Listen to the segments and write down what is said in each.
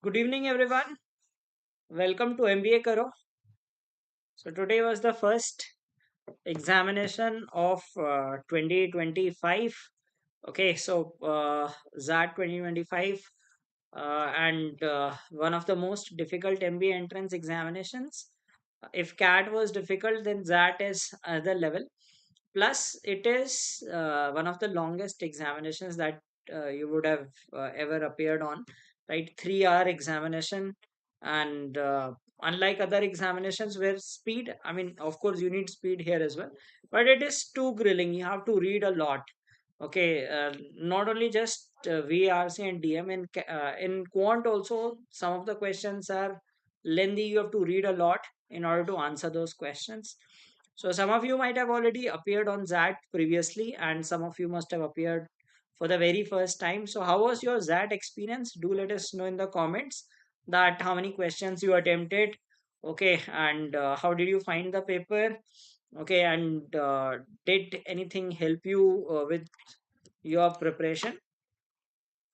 Good evening, everyone. Welcome to MBA Karo. So today was the first examination of 2025. Okay, so XAT 2025 and one of the most difficult MBA entrance examinations. If CAT was difficult, then XAT is another level. Plus, it is one of the longest examinations that you would have ever appeared on, right? 3 hour examination, and unlike other examinations where speed, I mean, of course, you need speed here as well, but it is too grilling. You have to read a lot. Okay, not only just VRC and DM, in quant also, some of the questions are lengthy. You have to read a lot in order to answer those questions. So some of you might have already appeared on XAT previously, and some of you must have appeared for the very first time. So how was your XAT experience? Do let us know in the comments that how many questions you attempted. Okay, and how did you find the paper? Okay, and did anything help you with your preparation?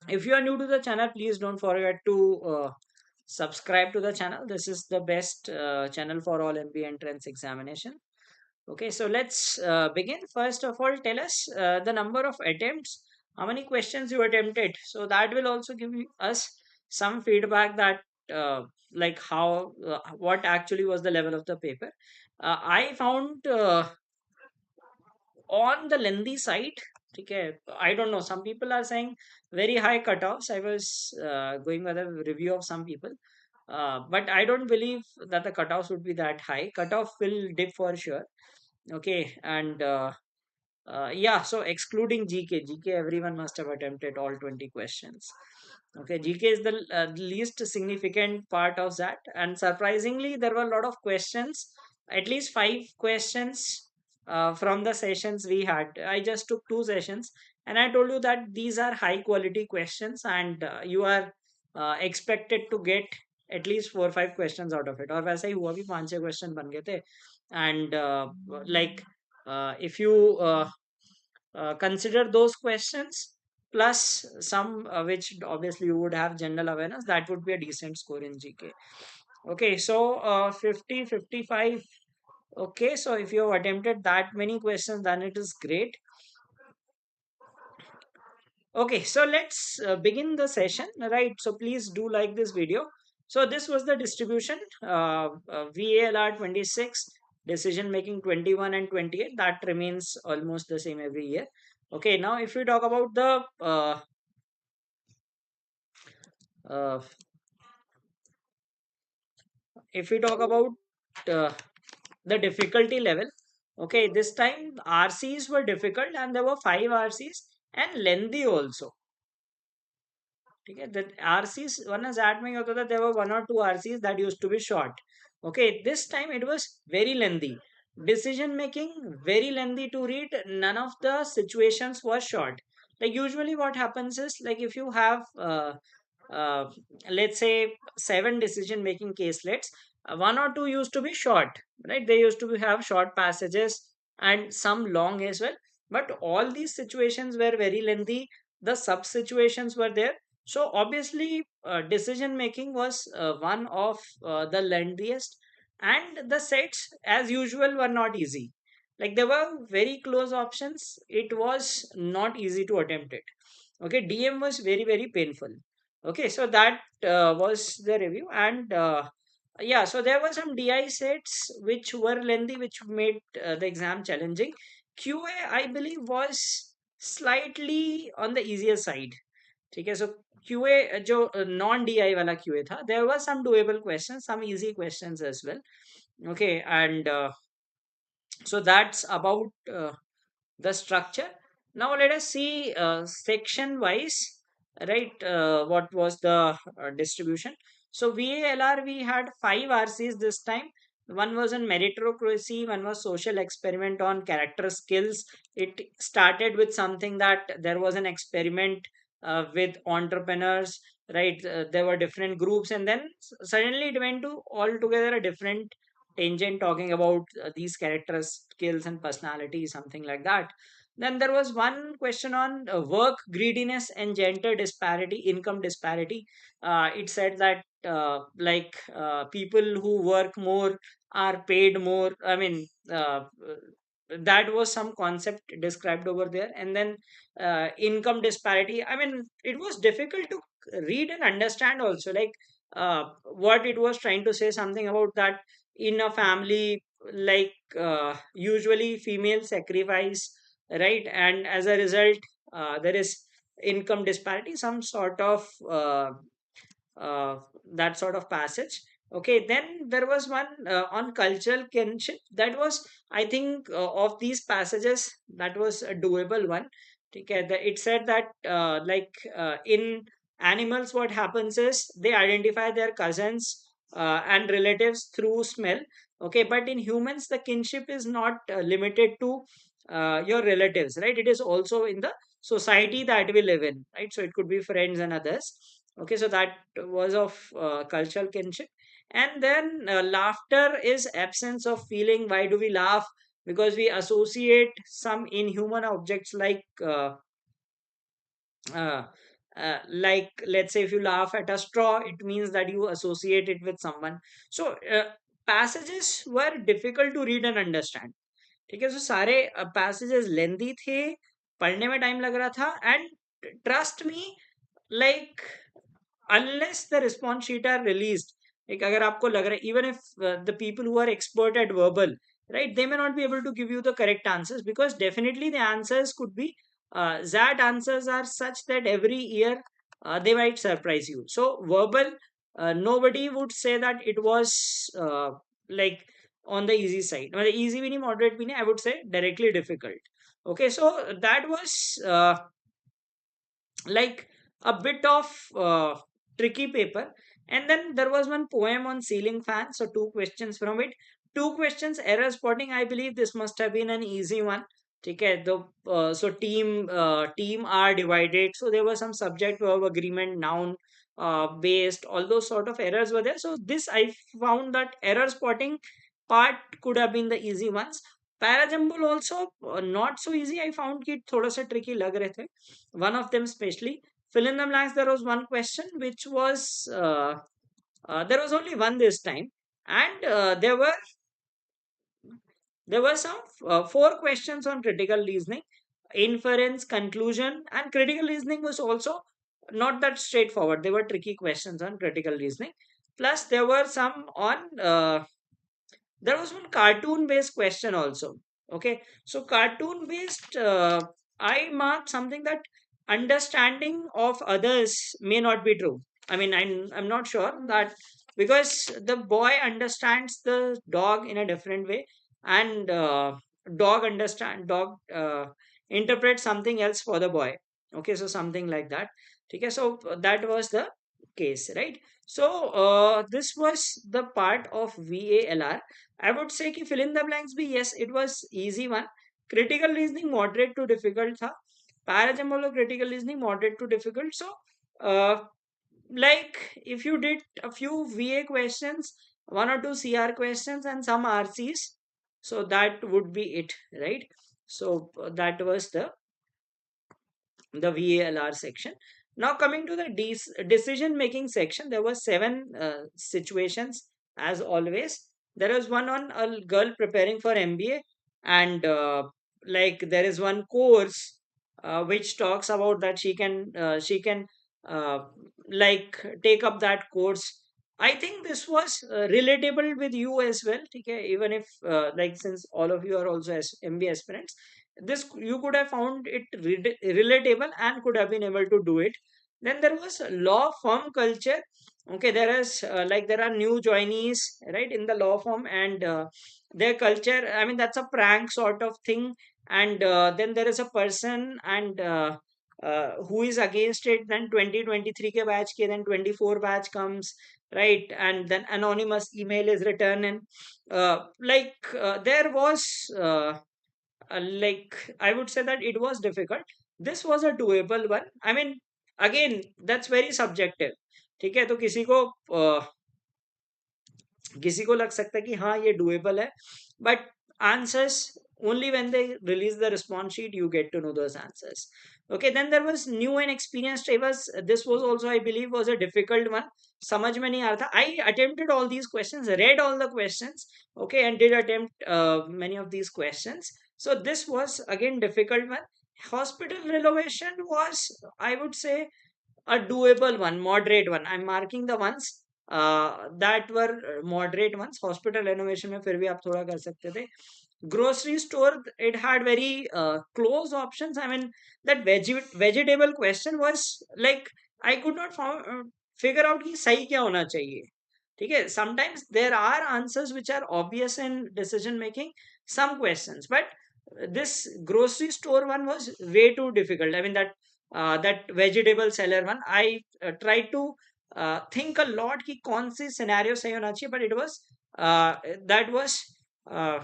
If you are new to the channel, please don't forget to subscribe to the channel. This is the best channel for all MBA entrance examination. Okay, so let's begin. First of all, tell us the number of attempts, how many questions you attempted. So that will also give us some feedback that like how what actually was the level of the paper. I found on the lengthy side. Okay, I don't know. Some people are saying very high cutoffs. I was going by the review of some people, but I don't believe that the cutoffs would be that high. Cutoff will dip for sure. Okay, and yeah, so excluding GK, everyone must have attempted all 20 questions. Okay, GK is the least significant part of that, and surprisingly, there were a lot of questions, at least 5 questions from the sessions we had. I just took 2 sessions, and I told you that these are high quality questions, and you are expected to get at least 4 or 5 questions out of it. और वैसे ही हुआ भी 5-6 question बन गए थे, and like if you consider those questions plus some which obviously you would have general awareness, that would be a decent score in GK. Okay, so 50 55. Okay, so if you have attempted that many questions, then it is great. Okay, so let's begin the session, right? So please do like this video. So this was the distribution, VALR 26, decision making 21 and 28. That remains almost the same every year. Okay, now if we talk about the uh, if we talk about uh, the difficulty level, okay, this time RCs were difficult and there were 5 RCs and lengthy also. ठीक है, that RCs वरना ZAT में क्या होता था, there were 1 or 2 RCs that used to be short. Okay, this time it was very lengthy. Decision making very lengthy to read. None of the situations were short. Like usually what happens is, like if you have uh, let's say 7 decision making caselets, 1 or 2 used to be short, right? They used to have short passages and some long as well, but all these situations were very lengthy. The sub situations were there, so obviously, decision making was one of the lengthiest, and the sets, as usual, were not easy. Like there were very close options. It was not easy to attempt it. Okay, DM was very very painful. Okay, so that was the review, and yeah, so there were some DI sets which were lengthy, which made the exam challenging. QA, I believe, was slightly on the easier side. ठीक है, so QA जो non DI वाला QA था, there were some doable questions, some easy questions as well. Okay, and so that's about the structure. Now let us see section wise, right? What was the distribution? So VALR, we had 5 RCs this time. One was on meritocracy, one was social experiment on character skills. It started with something that there was an experiment with entrepreneurs, right? There were different groups, and then suddenly it went to altogether a different tangent talking about these character skills and personality, something like that. Then there was one question on work greediness and gender disparity, income disparity. It said that people who work more are paid more. I mean, that was some concept described over there. And then income disparity. I mean, it was difficult to read and understand also. Like what it was trying to say, something about that in a family, usually female sacrifice, right? And as a result, there is income disparity, some sort of uh, that sort of passage. Okay, then there was one on cultural kinship. That was, I think, of these passages, that was a doable one. Okay, it said that in animals, what happens is they identify their cousins and relatives through smell. Okay, but in humans, the kinship is not limited to your relatives, right? It is also in the society that we live in, right? So it could be friends and others. Okay, so that was of cultural kinship. And then laughter is absence of feeling. Why do we laugh? Because we associate some inhuman objects uh, let's say if you laugh at a straw, it means that you associate it with someone. So passages were difficult to read and understand. ठीक है, so सारे passages lengthy थे, पढ़ने में time लग रहा था. And trust me, like unless the response sheet are released, like अगर आपको लग रहा है, even if the people who are expert at verbal, right, they may not be able to give you the correct answers, because definitely the answers could be that answers are such that every year they might surprise you. So verbal, nobody would say that it was like on the easy side. Well, easy भी नहीं, moderate भी नहीं, I would say directly difficult. Okay, so that was like a bit of tricky paper. And then there was one poem on ceiling fan, so two questions from it. Two questions, error spotting. I believe this must have been an easy one. Okay, so team are divided, so there was some subject verb agreement, noun based, all those sort of errors were there. So this, I found that error spotting part could have been the easy ones. Parajumble also not so easy. I found it thoda sa tricky lag rahe the. One of them especially. Fill in the blanks, there was one question which was there was only one this time. And there were some four questions on critical reasoning, inference, conclusion. And critical reasoning was also not that straightforward. There were tricky questions on critical reasoning. Plus there were some on there was one cartoon based question also. Okay, so cartoon based, I marked something that understanding of others may not be true. I mean, I'm not sure that, because the boy understands the dog in a different way, and dog interprets something else for the boy. Okay, so something like that. Okay, so that was the case, right? So this was the part of VALR. I would say कि fill in the blanks भी, yes, it was easy one. Critical reasoning moderate to difficult था. Parajumble critical reasoning moderate to difficult. So uh, if you did a few VA questions, one or two CR questions and some RCs, so that would be it, right? So that was the VALR section. Now coming to the decision making section, there were seven situations as always. There was one on a girl preparing for MBA, and there is one course which talks about that she can uh, take up that course. I think this was relatable with you as well. Okay, even if since all of you are also MBA aspirants, this you could have found it relatable and could have been able to do it. Then there was law firm culture. Okay, there is there are new joinees, right, in the law firm, and their culture, I mean, that's a prank sort of thing. And then there is a person, and who is against it. Then 2023 ke batch ke, then 24 batch comes, right? And then anonymous email is written. And there was I would say that it was difficult. This was a doable one. I mean, again, that's very subjective. ठीक है, तो किसी को लग सकता है कि हाँ ये डुएबल है, but answers only when they release the response sheet you get to know those answers. Okay, then there was new and experienced drivers. This was also, I believe, was a difficult one. समझ में नहीं आ रहा था. I attempted all these questions, read all the questions, okay, and did attempt many of these questions. So this was again difficult one. Hospital renovation was, I would say, a doable one, moderate one. I'm marking the ones that were moderate ones. Hospital renovation में फिर भी आप थोड़ा कर सकते थे. Grocery store, it had very close options. I mean, that vegetable question was like, I could not figure out कि सही क्या होना चाहिए. ठीक है, sometimes there are answers which are obvious in decision making, some questions, but this grocery store one was way too difficult. I mean, that vegetable seller one, I tried to think a lot कि कौन सी scenario सही होना चाहिए, but it was that was uh,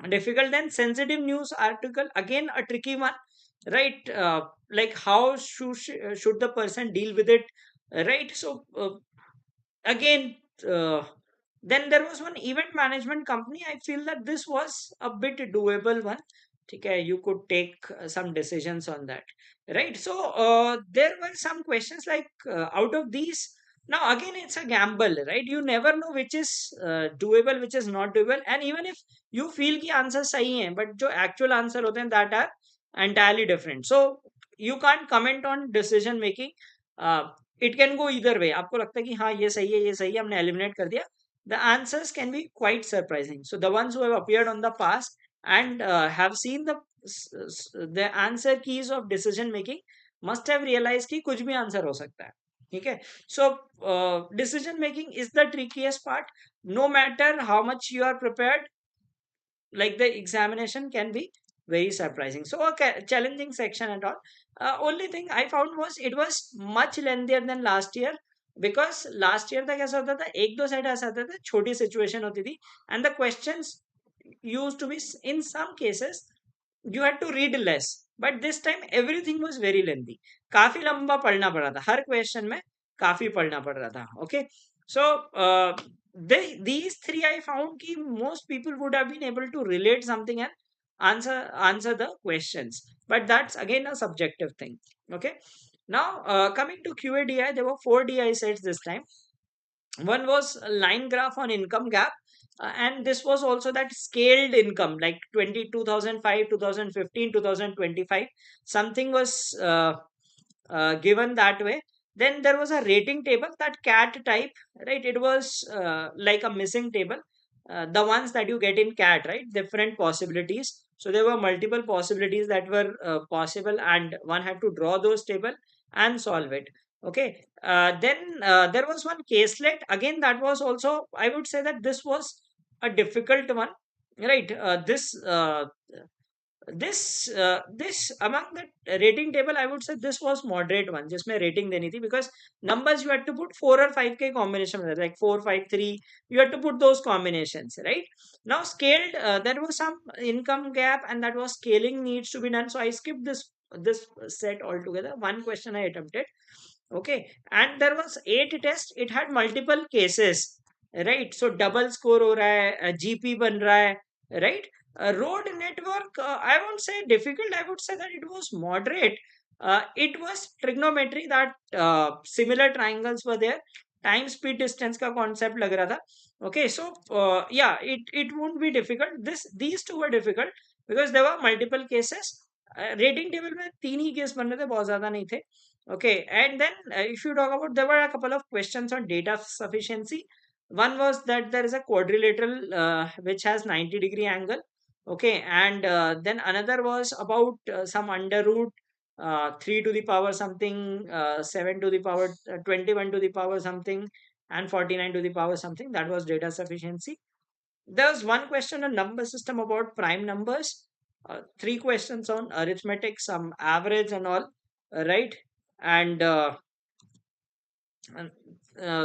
difficult. Then sensitive news article, again a tricky one, right? Like how should the person deal with it, right? So again, uh, then there was one event management company. I feel that this was a bit doable one. Okay, you could take some decisions on that, right? So there were some questions like out of these. Now again, it's a gamble, right? You never know which is doable, which is not doable, and even if you feel कि answer सही है, but जो actual answer होते हैं that are entirely different. So you can't comment on decision making. It can go either way. आपको लगता है कि हाँ ये सही है, हमने eliminate कर दिया. The answers can be quite surprising. So the ones who have appeared on the past and have seen the answer keys of decision making must have realized कि कुछ भी answer हो सकता है. ठीक है. So decision making is the trickiest part. No matter how much you are prepared, like the examination can be very surprising. So a challenging section and all. Only thing I found was it was much lengthier than last year, because last year था कैसा होता था, एक दो set ऐसा होता था, छोटी सिचुएशन होती थी, and the questions used to be, in some cases you had to read less, but this time everything was very lengthy. काफी लंबा पढ़ना पड़ रहा था, हर क्वेश्चन में काफी पढ़ना पड़ रहा था. Okay, so these three I found कि most people would have been able to relate something and answer the questions, but that's again a subjective thing. Okay, now coming to QADI, there were 4 DI sets this time. One was a line graph on income gap, and this was also that scaled income, like 2005, 2015, 2025, something was given that way. Then there was a rating table, that cat type, right? It was like a missing table, the ones that you get in cat, right? Different possibilities. So there were multiple possibilities that were possible, and one had to draw those table and solve it. Okay, then there was one caselet. Again, that was also, I would say that this was a difficult one, right? This among the rating table, I would say this was moderate one जिसमें rating देनी थी, because numbers you had to put 4 or 5 के combination में, like 4, 5, 3, you had to put those combinations, right? Now scaled, there was some income gap, and that was scaling needs to be done, so I skipped this set altogether. One question I attempted. Okay, and there was 8 tests. It had multiple cases, right? So double score हो रहा है, GP बन रहा है, right? Road network, I won't say difficult, I would say that it was moderate. It was trigonometry, that similar triangles were there. Time speed distance का concept लग रहा था. Okay, so yeah, it won't be difficult. These two were difficult because there were multiple cases. Rating table में 3 ही case बन रहे थे, बहुत ज्यादा नहीं थे. Okay, and then if you talk about, there were a couple of questions on data sufficiency. One was that there is a quadrilateral which has 90-degree angle. Okay, and then another was about some under root 3 to the power something, 7 to the power 21 to the power something, and 49 to the power something. That was data sufficiency. There was one question on number system about prime numbers, 3 questions on arithmetic, some average and all, right? And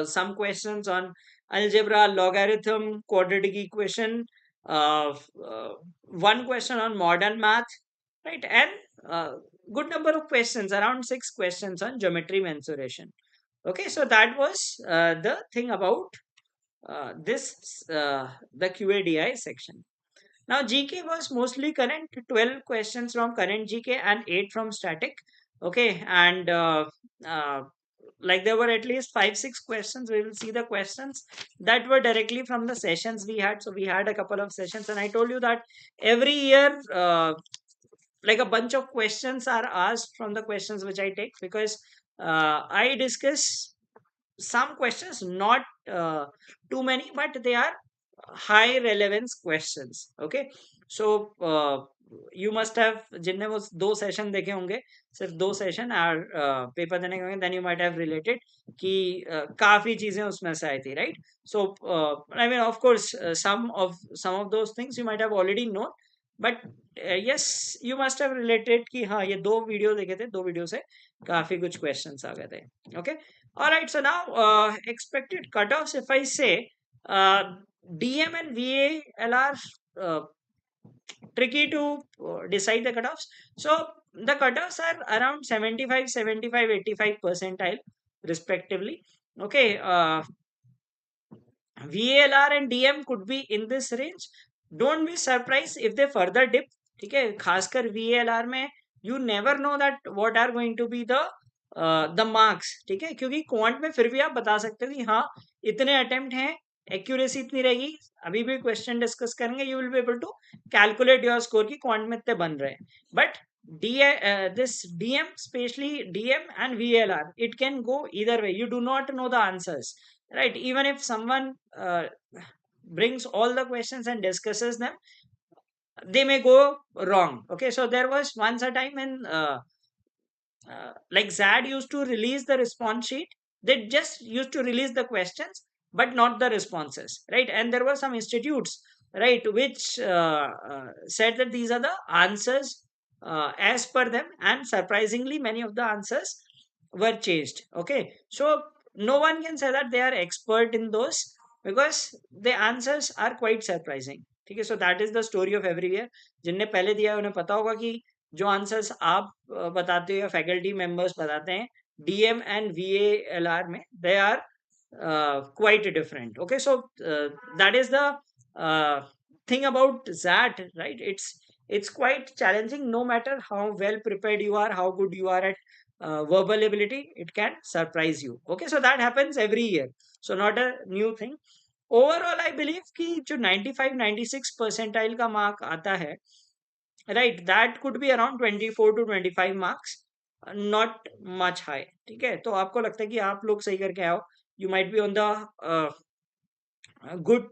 some questions on algebra, logarithm, quadratic equation, one question on modern math, right? And good number of questions, around 6 questions on geometry mensuration. Okay, so that was the thing about this the QADI section. Now GK was mostly current, 12 questions from current GK and 8 from static. Okay, and like there were at least 5 6 questions. We will see the questions that were directly from the sessions we had. So we had a couple of sessions, and I told you that every year like a bunch of questions are asked from the questions which I take, because I discuss some questions, not too many, but they are high relevance questions. Okay, so you must have, जिनने वो दो session देखे होंगे, सिर्फ दो session और paper देने के होंगे, then you might have related कि काफी चीजें उसमें से आई थी, right? So I mean, of course, some of those things you might have already known, but yes, you must have related कि हाँ ये दो वीडियो देखे थे, दो वीडियो से काफी कुछ questions आ गए थे. Okay, all right. So now expected cutoffs. If I say DM and VAL are uh, tricky to decide the cutoffs. So the cutoffs are around 75, 75, 85 percentile respectively. Okay. VALR and DM could be in this range. Don't be surprised if they further dip. ठीक है, खासकर VALR में you never know that what are going to be the marks. ठीक है, क्योंकि quant में फिर भी आप बता सकते हो कि हाँ इतने अटेम्प्ट हैं, एक्यूरेसी इतनी रहेगी. अभी भी क्वेश्चन डिस्कस करेंगे, you will be able to calculate your score की क्वांट में इतने बन रहे हैं. But this DM, especially DM and VLR, it can go either way. You do not know the answers, right? Even if someone brings all the questions and discusses them, they may go wrong. Okay, so there was once a time when like XAT used to release the response sheet. They just used to release the questions, but not the responses, right? And there were some institutes, right, which said that these are the answers as per them, and surprisingly, many of the answers were changed. Okay, so no one can say that they are expert in those, because the answers are quite surprising. ठीक है, so that is the story of every year. जिनने पहले दिया है उन्हें पता होगा कि जो आंसर्स आप बताते हो या फैकल्टी मेंबर्स बताते हैं डीएम एंड वीएएलआर में, they are quite different. Okay, so that is the thing about that, right? It's quite challenging. No matter how well prepared you are, how good you are at verbal ability, it can surprise you. Okay, so that happens every year, so not a new thing. Overall I believe कि जो 95 96 percentile का mark आता है, right, that could be around 24 to 25 marks, not much high. ठीक है, तो आपको लगता है कि आप लोग सही करके आओ, you might be on the good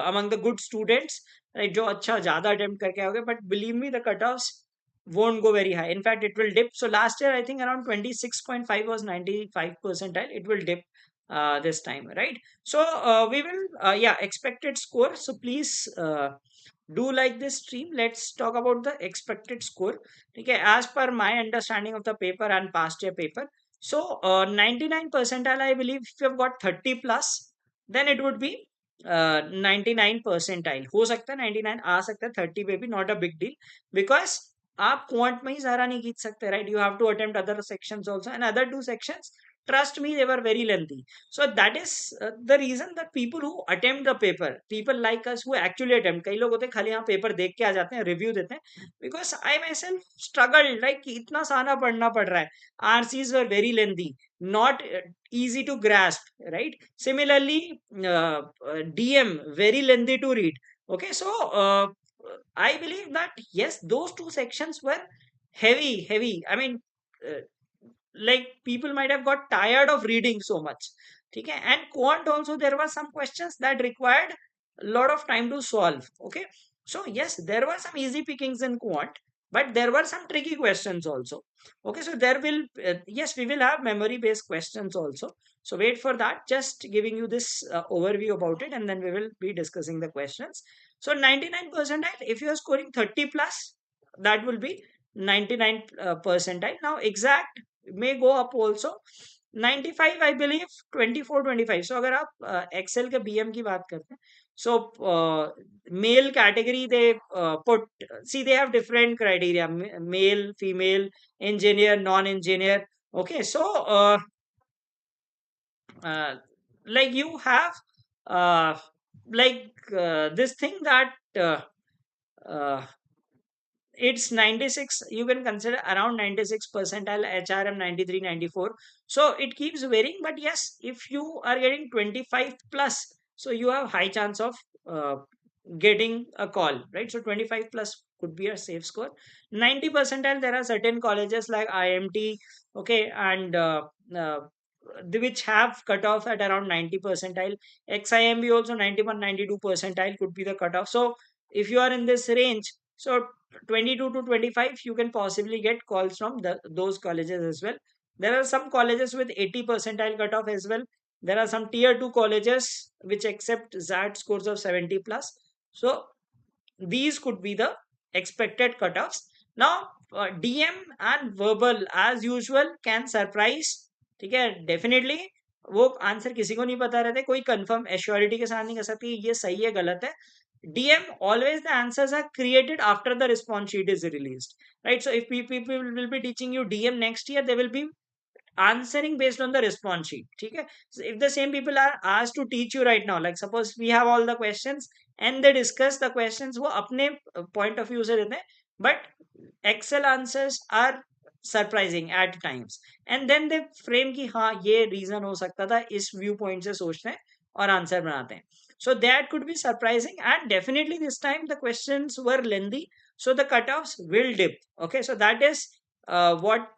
among the good students, right, जो अच्छा ज्यादा अटेम्प्ट करके आओगे, but believe me the cut offs won't go very high. In fact, it will dip. So last year, I think around 26.5 was 95 percentile. It will dip this time, right? So we will, yeah, expected score. So please do like this stream. Let's talk about the expected score. Okay, as per my understanding of the paper and past year paper. So 99 percentile, I believe, if you have got 30 plus, then it would be 99 percentile. हो सकता है 99 आ सकता है, 30 पे भी not a big deal, because आप quant में ही सारा नहीं खींच सकते, right? You have to attempt other sections also, and other two sections, trust me, they were very lengthy. So that is the reason that people who attempt the paper, people like us who actually attempt, कई लोग होते हैं खाली यहाँ paper देख के आ जाते हैं, रिव्यू देते हैं, because I myself struggled, like इतना सारा पढ़ना पड़ रहा है, RCs were very lengthy, not easy to grasp, right? Similarly, DM very lengthy to read. Okay, so I believe that yes, those two sections were heavy. I mean, uh, like people might have got tired of reading so much. Okay, and quant also, there were some questions that required a lot of time to solve. Okay, so yes, there were some easy pickings in quant, but there were some tricky questions also. Okay, so there will, yes, we will have memory based questions also. So wait for that. Just giving you this overview about it, and then we will be discussing the questions. So 99 percentile, if you are scoring 30 plus, that will be 99 percentile. Now exact may go up also. 95 I believe, 24 25. So अगर आप Excel के BM की बात करते हैं, so male category, they put, see, they have different criteria, male, female, engineer, non-engineer. Okay, so uh, like you have uh, like this thing that uh, it's 96, you can consider around 96 percentile, HRM 93, 94. So it keeps varying, but yes, if you are getting 25 plus, so you have high chance of uh, getting a call, right? So 25 plus could be a safe score. 90 percentile, there are certain colleges like IMT, okay, and uh, which have cutoff at around 90 percentile. XIMB also 91, 92 percentile could be the cutoff. So if you are in this range, so 22 to 25, you can possibly get calls from those colleges as well. There are some colleges with 80 percentile cutoff as well. There are some tier 2 colleges which accept XAT scores of 70 plus. So these could be the expected cutoffs. Now DM and verbal as usual can surprise. ठीक है, definitely वो answer किसी को नहीं पता रहते, कोई confirm assurity के साथ नहीं कर सकती ये सही है गलत है. DM always the answers are created after the response sheet is released, right? So if people will be teaching you DM next year, they will be answering based on the response sheet. Okay, so if the same people are asked to teach you right now, like suppose we have all the questions and they discuss the questions, वो अपने point of view से देते हैं, but Excel answers are surprising at times, and then they frame कि हाँ ये reason हो सकता था, इस व्यू पॉइंट से सोचते हैं और आंसर बनाते हैं. So that could be surprising, and definitely this time the questions were lengthy, so the cutoffs will dip. Okay, so that is what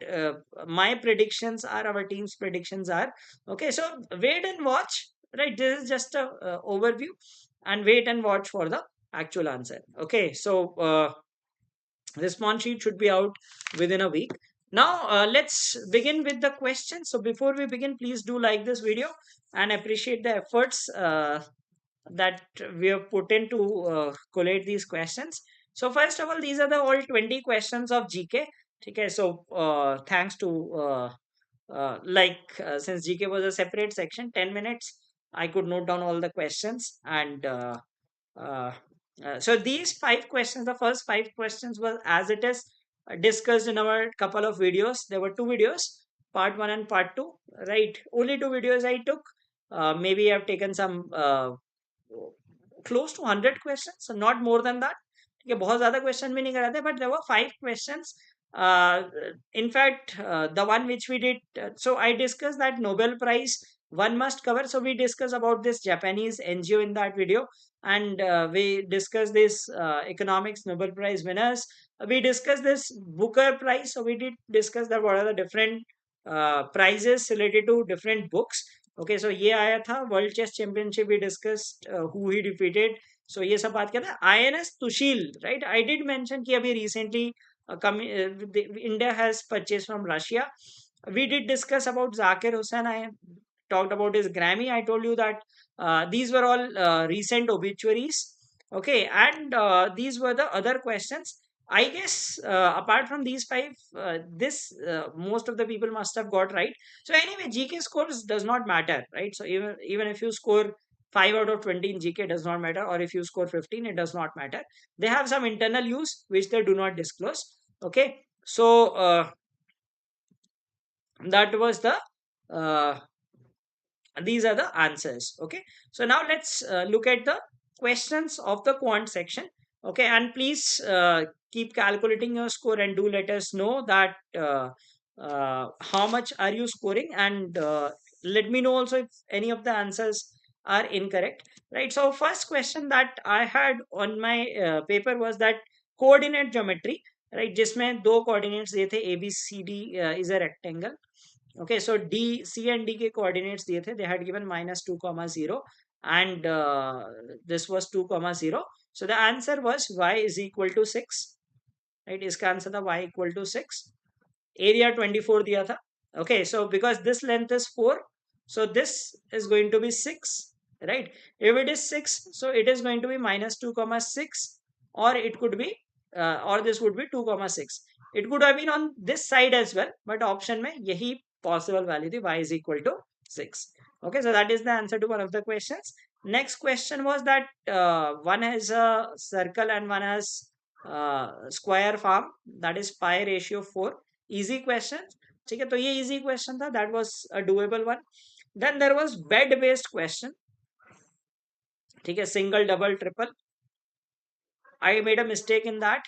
my predictions are, our team's predictions are. Okay, so wait and watch, right? This is just a overview, and wait and watch for the actual answer. Okay, so response sheet should be out within a week. Now let's begin with the questions. So before we begin, please do like this video and appreciate the efforts that we have put in to collate these questions. So first of all, these are the all 20 questions of GK. Okay, so thanks to since GK was a separate section, 10 minutes I could note down all the questions, and uh, so these 5 questions, the first 5 questions were as it is discussed in our couple of videos. There were 2 videos, part 1 and part 2, right? Only 2 videos I took. Maybe I've taken some close to 100 questions, so not more than that. ठीक है, बहुत ज्यादा question भी नहीं कराते, but there were 5 questions. In fact, the one which we did, so I discussed that Nobel Prize one must cover. So we discussed about this Japanese NGO in that video, and we discussed this economics Nobel Prize winners. We discussed this Booker Prize. So we did discuss that what are the different prizes related to different books. Okay, so ये आया था world chess championship, we discussed who he defeated. So ये सब बात करना है. INS Tushil, right? I did mention कि अभी recently India has purchase from Russia. We did discuss about Zakir Hussain. I talked about his Grammy. I told you that these were all recent obituaries. Okay, and these were the other questions. I guess apart from these 5, this most of the people must have got right. So anyway, GK scores does not matter, right? So even if you score 5 out of 20 in GK, does not matter, or if you score 15, it does not matter. They have some internal use which they do not disclose. Okay, so that was the uh, these are the answers. Okay, so now let's look at the questions of the quant section. Okay, and please keep calculating your score and do let us know that how much are you scoring, and let me know also if any of the answers are incorrect, right? So first question that I had on my paper was that coordinate geometry, right? जिसमें दो coordinates दिए थे, ABCD is a rectangle. Okay, so C and D के coordinates दिए थे. They had given -2, 0, and this was 2, 0. So the answer was y is equal to 6, right? इसका answer था y equal to 6. Area 24 दिया था. Okay, so because this length is 4, so this is going to be 6, right? If it is 6, so it is going to be -2, 6, or it could be or this would be 2, 6. It could have been on this side as well, but option में यही possible value थी, y is equal to 6. Okay, so that is the answer to one of the questions. Next question was that one has a circle and one has square form, that is pi ratio 4. Easy question. ठीक है, तो ये easy question था, that was a doable one. Then there was bed based question. ठीक है, single, double, triple. I made a mistake in that.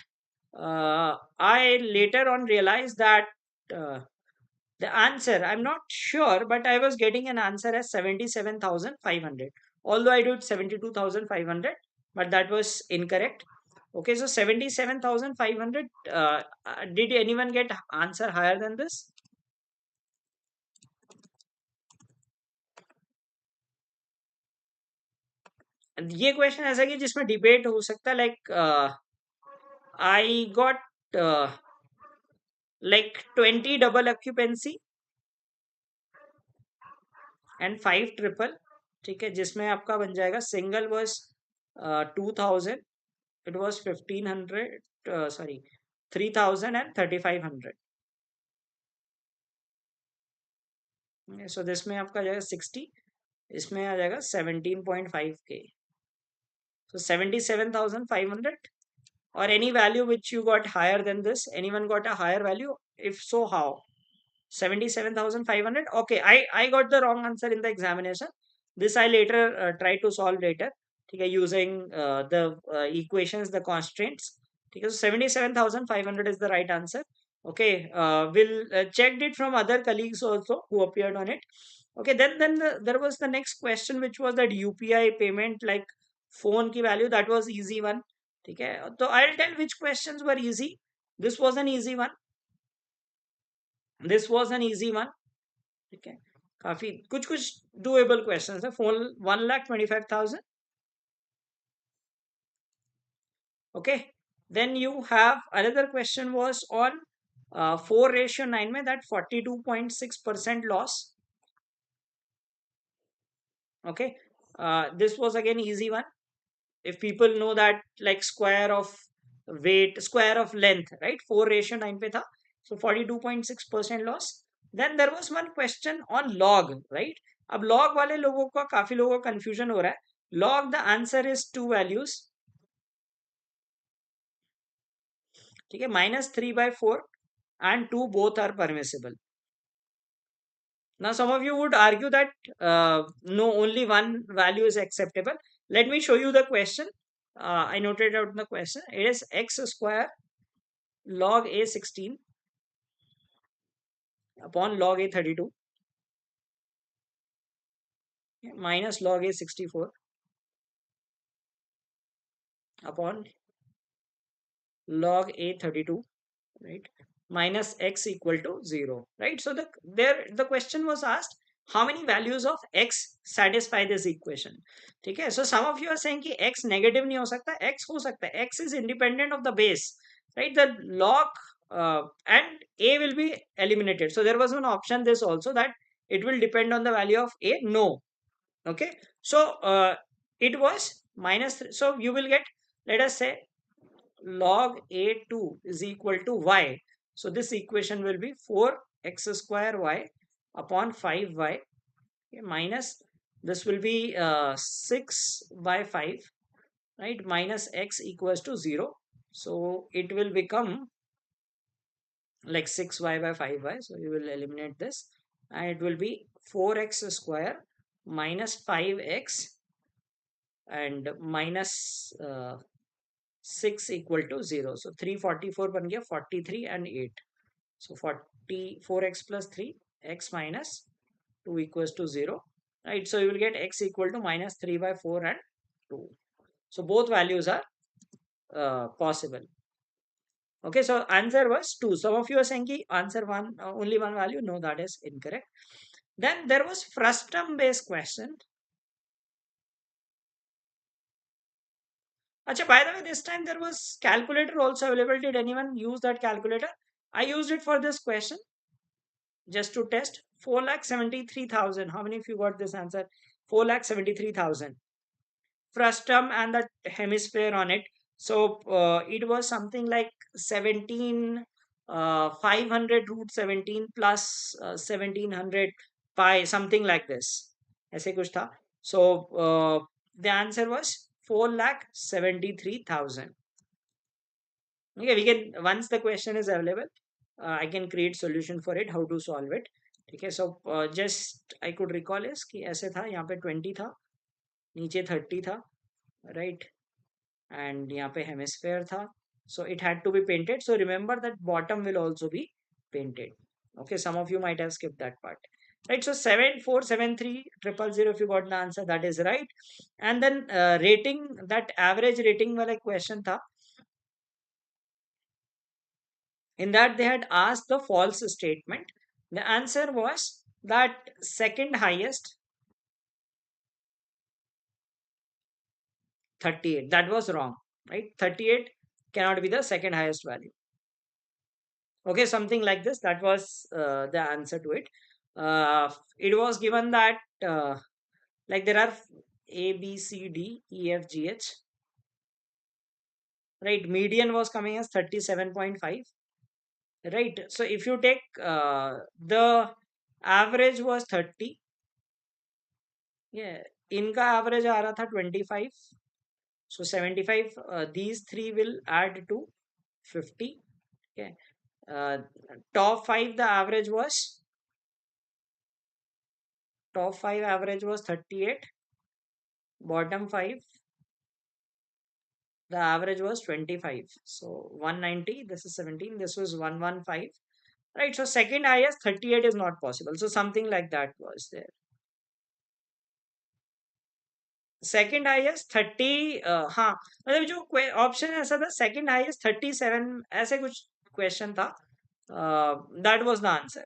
I later on realized that uh, the answer, I'm not sure, but I was getting an answer as 77,500. Although I did 72,500, but that was incorrect. Okay, so 77,500. Did anyone get answer higher than this? ये question ऐसा कि जिसमें debate हो सकता है, like I got like 20 double occupancy and 5 triple, ठीक है, जिसमें आपका बन जाएगा single was 2,000, it was 1,500, sorry, 3,000 and 3,500. So this में आपका जाएगा 60, इसमें आ जाएगा 17.5K. So 77,500, or any value which you got higher than this. Anyone got a higher value? If so, how? 77,500. Okay, I got the wrong answer in the examination. This I later try to solve later. Okay, using the equations, the constraints. Okay, so 77,500 is the right answer. Okay, we'll checked it from other colleagues also who appeared on it. Okay, there was the next question, which was that UPI payment, like phone की value. That was easy one. Okay, so I'll tell which questions were easy. This was an easy one. This was an easy one. ठीक है, काफी कुछ कुछ doable questions है. 1,25,000. Okay, then you have another question was on 4:9 में, that 42.6% loss. Okay, this was again easy one. If people know that, like square of weight, square of length, right? 4:9 पे था, so 42.6% loss. Then there was one question on log, right? अब log वाले लोगों का, काफी लोगों का confusion हो रहा है. Log, the answer is two values. ठीक है, -3/4 and 2 both are permissible. Now some of you would argue that no, only one value is acceptable. Let me show you the question. I noted out the question. It is x square log a16 upon log a32 minus log a64 upon log a32, right, minus x equal to 0, right? So the question was asked, how many values of x satisfy this equation. ठीक है, so some of you are saying कि x negative नहीं हो सकता, x हो सकता है, x is independent of the base, right? The log and a will be eliminated. So there was one option this also, that it will depend on the value of a. No. Okay, so it was -3. So you will get, let us say, log a2 is equal to y. So this equation will be 4x square y upon 5y, okay, minus this will be 6/5, right, minus x equals to 0. So it will become like 6y by 5y. So you will eliminate this, and it will be 4x square minus 5x and minus 6 equal to 0. So 344 बन गया, 43 and 8. So 44x plus 3, x minus 2 equals to 0. Right. So you will get x equal to -3/4 and 2. So both values are possible. Okay. So answer was 2. Some of you are saying ki answer one, only one value. No, that is incorrect. Then there was frustum based question. Acha, by the way, this time there was calculator also available. Did anyone use that calculator? I used it for this question just to test. 4,73,000. How many of you got this answer? 4,73,000. Frustum and the hemisphere on it. So it was something like 17, 500 root 17 plus 1700 pi, something like this. ऐसे कुछ था. So the answer was 4,73,000. Okay, we can, once the question is available, I can create solution for it, how to solve it. Okay, so just I could recall is कि ऐसे था, यहाँ पे 20 था, नीचे 30 था, right? and यहाँ पे hemisphere था, so it had to be painted. So remember that bottom will also be painted. Okay, some of you might have skipped that part. Right, so 7473000, if you got the answer, that is right. And then rating, that average rating वाला question था. In that they had asked the false statement. The answer was that second highest 38. That was wrong, right? 38 cannot be the second highest value. Okay, something like this. That was the answer to it. It was given that like there are A, B, C, D, E, F, G, H. Right, median was coming as 37.5. Right, so if you take the average was 30. Yeah, इनका average आ रहा था 25. So 75, these three will add to 50. Okay. Uh, top five, the average was, top five average was 38. Bottom five, the average was 25. So 190, this is 17, this was 115. Right. So second highest 38 is not possible. So something like that was there. Second highest 30, हाँ, मतलब जो option ऐसा था, second highest 37 ऐसे कुछ question था. That was the answer.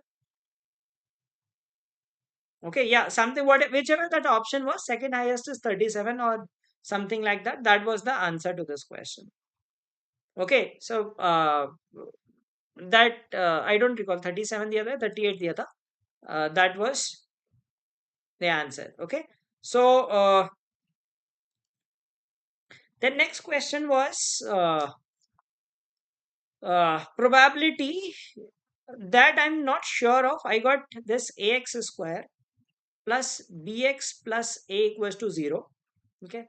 Okay, yeah, something, what, whichever that option was, second highest is 37 or something like that. That was the answer to this question. Okay, so that I don't recall 37 the other, 38 the other. That was the answer. Okay, so the next question was probability that I'm not sure of. I got this ax square plus bx plus a equals to 0. Okay,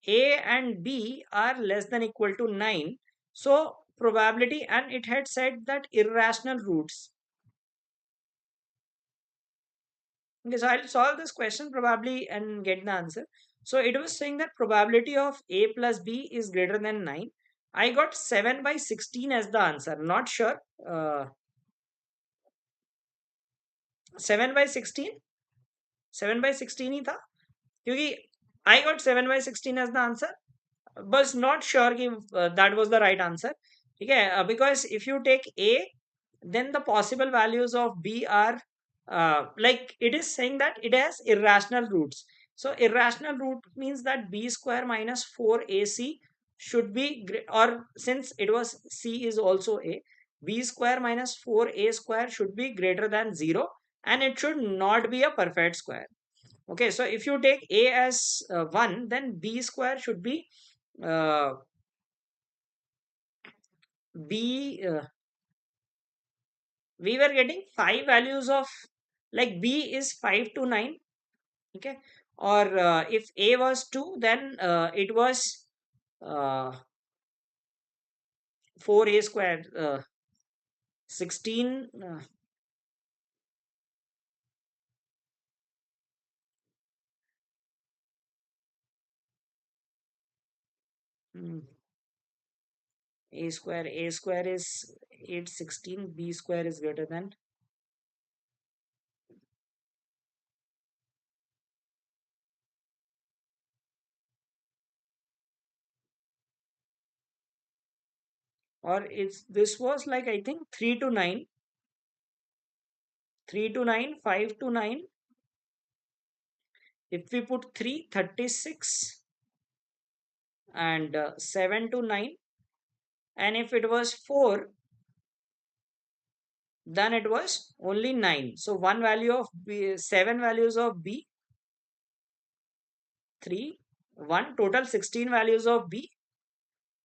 a and b are less than equal to 9. So probability, and it had said that irrational roots. Okay, so I'll solve this question probably and get the answer. So it was saying that probability of a plus b is greater than 9. I got 7 by 16 as the answer. Not sure. 7 by 16, 7 by 16 ही था, क्योंकि I got 7 by 16 as the answer, but not sure कि that was the right answer. Okay, because if you take A, then the possible values of B are like it is saying that it has irrational roots. So irrational root means that B square minus 4AC should be, or since it was C is also A, B square minus 4A square should be greater than 0, and it should not be a perfect square. Okay, so if you take A as 1, then B square should be uh, B, we were getting 5 values of, like B is 5 to 9. Okay, or if A was 2, then it was uh, 4A squared, 16, hmm, A square is 816, B square is greater than, or it's, this was like I think 3 to 9, 3 to 9, 5 to 9. If we put 3, 36, and 7 to 9, and if it was 4, then it was only 9. So one value of B, 7 values of B, 3, 1, total 16 values of B,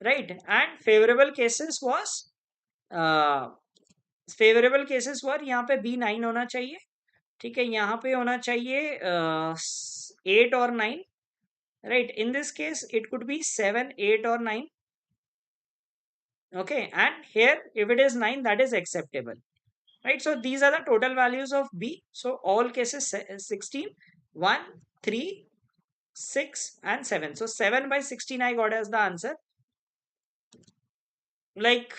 right? And favorable cases was, uh, favourable cases were यहाँ पे B 9 होना चाहिए, ठीक है, यहाँ पे होना चाहिए 8 और 9, right? In this case it could be 7, 8 or 9. Okay, and here if it is 9, that is acceptable, right? So these are the total values of B. So all cases 16, 1, 3, 6 and 7. So 7 by 16 I got as the answer. like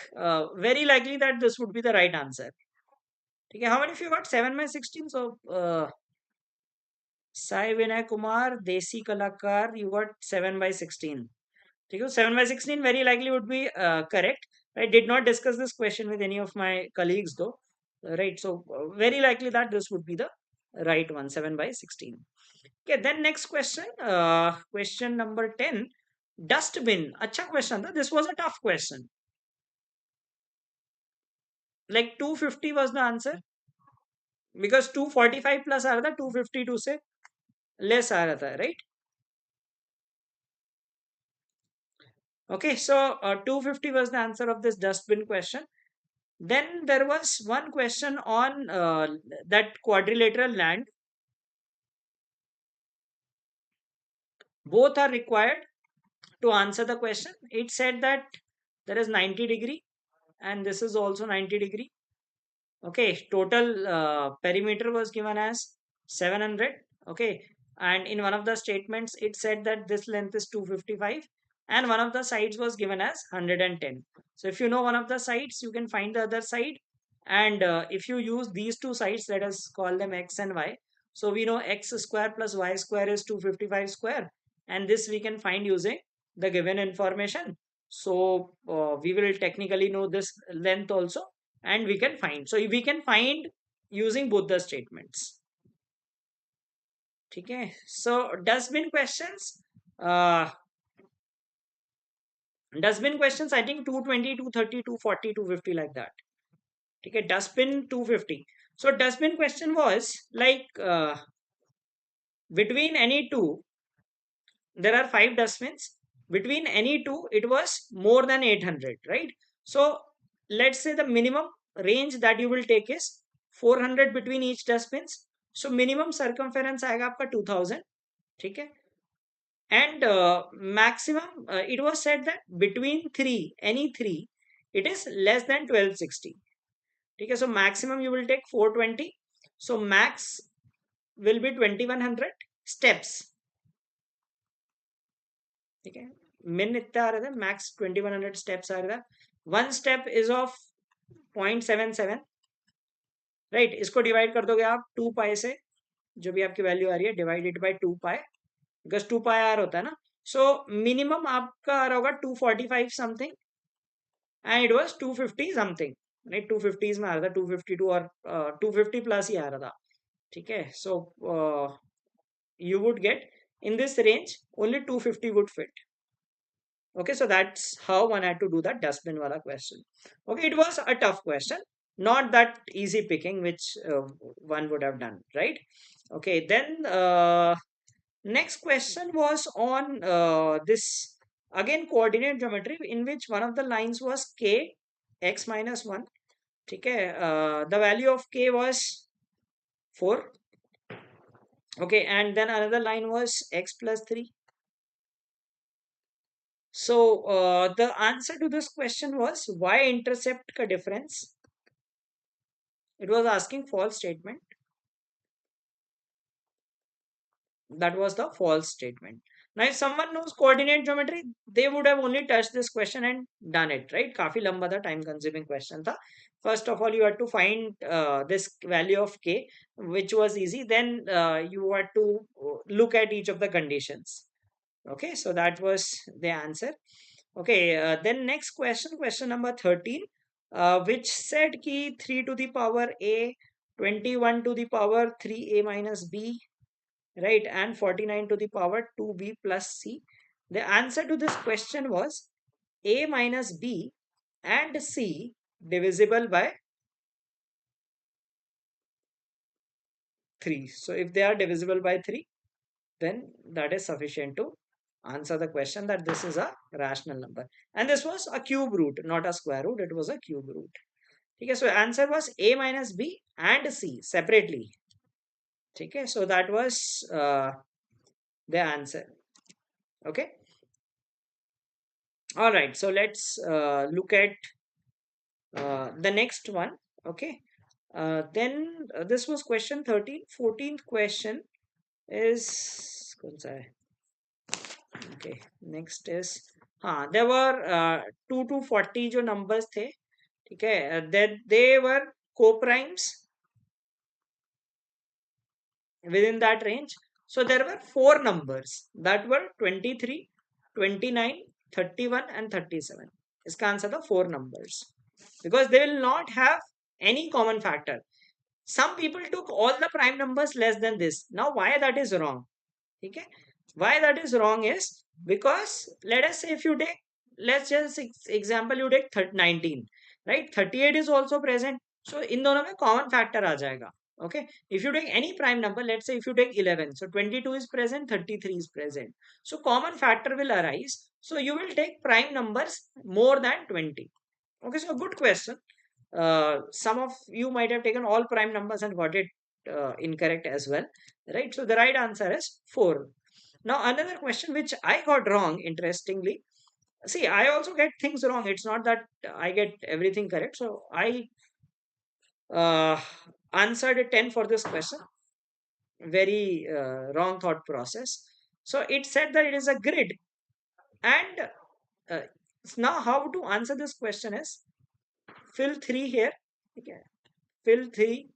very likely that this would be the right answer. Okay, how many of you got 7 by 16? So Sai Vinay Kumar, Desi Kalakar, you got 7 by 16. Okay, 7 by 16 very likely would be correct. I did not discuss this question with any of my colleagues though. Right, so very likely that this would be the right one, 7 by 16. Okay, then next question, question number 10. Dustbin. Acha question tha. This was a tough question. Like 250 was the answer because 245 plus आ रहा था 252 से less आ रहा था, right? Okay, so 250 was the answer of this dustbin question. Then there was one question on that quadrilateral land. Both are required to answer the question. It said that there is 90-degree and this is also 90-degree. Okay, total perimeter was given as 700. Okay, and in one of the statements, it said that this length is 255, and one of the sides was given as 110. So if you know one of the sides, you can find the other side. And if you use these two sides, let us call them x and y. So we know x square plus y square is 255 square, and this we can find using the given information. So we will technically know this length also, and we can find. So we can find using both the statements. Okay. So dustbin questions. Uh, Dustbin questions. I think 220, 230, 240, 250 like that. Okay. Dustbin 250. So dustbin question was like between any two, there are five dustbins. Between any two, it was more than 800, right? So let's say the minimum range that you will take is 400 between each dustbins. So minimum circumference आएगा आपका 2000, ठीक है? And maximum, it was said that between three, any three, it is less than 1260. Okay, so maximum you will take 420. So max will be 2100 steps. Okay, min इतना आ रहा था, max 2100 steps आ रहा था. One step is of 0.77, right? इसको divide कर दोगे आप 2 pi से, जो भी आपकी वैल्यू आ रही है, divided by 2 pi, because 2 pi r होता है ना. So minimum आपका आ रहा होगा 245 something, and it was 250 something, right? 250s में आ रहा था, 252 और 250 plus ही आ रहा था, ठीक है? So you would get in this range only 250 would fit. Okay, so that's how one had to do that dustbin wala question. Okay, it was a tough question, not that easy picking, which one would have done, right? Okay, then next question was on this again coordinate geometry, in which one of the lines was k x minus 1. Okay, the value of k was 4. Okay, and then another line was x plus 3. So the answer to this question was y-intercept ka difference. It was asking false statement. That was the false statement. Now, if someone knows coordinate geometry, they would have only touched this question and done it, right? काफी लंबा था, time consuming question था. First of all, you had to find this value of k, which was easy. Then you had to look at each of the conditions. Okay, so that was the answer. Okay, then next question, question number 13, which said ki 3 to the power a, 21 to the power 3a minus b, right, and 49 to the power 2b plus c. The answer to this question was a minus b and c divisible by 3. So if they are divisible by 3, then that is sufficient to answer the question that this is a rational number. And this was a cube root, not a square root. It was a cube root. Okay, so answer was a minus b and c separately. Okay, so that was the answer. Okay. All right. So let's look at the next one. Okay. Then this was question 13. 14th question is okay. Next is हाँ, there were 2 to 40 जो numbers थे, ठीक है, that they were co-primes within that range. So there were four numbers that were 23, 29, 31, and 37. इसका answer था four numbers because they will not have any common factor. Some people took all the prime numbers less than this. Now why that is wrong? Okay, why that is wrong is because let us say if you take, let's just example you take 19, right? 38 is also present, so in दोनों में common factor आ जाएगा. Okay, if you take any prime number, let's say if you take 11, so 22 is present, 33 is present, so common factor will arise, so you will take prime numbers more than 20. Okay, so good question. Some of you might have taken all prime numbers and got it incorrect as well, right? So the right answer is 4. Now another question which I got wrong, interestingly. See, I also get things wrong. It's not that I get everything correct. So I uh, answered a 10 for this question. Very wrong thought process. So it said that it is a grid. And uh, now how to answer this question is fill 3 here. Okay. Fill 3,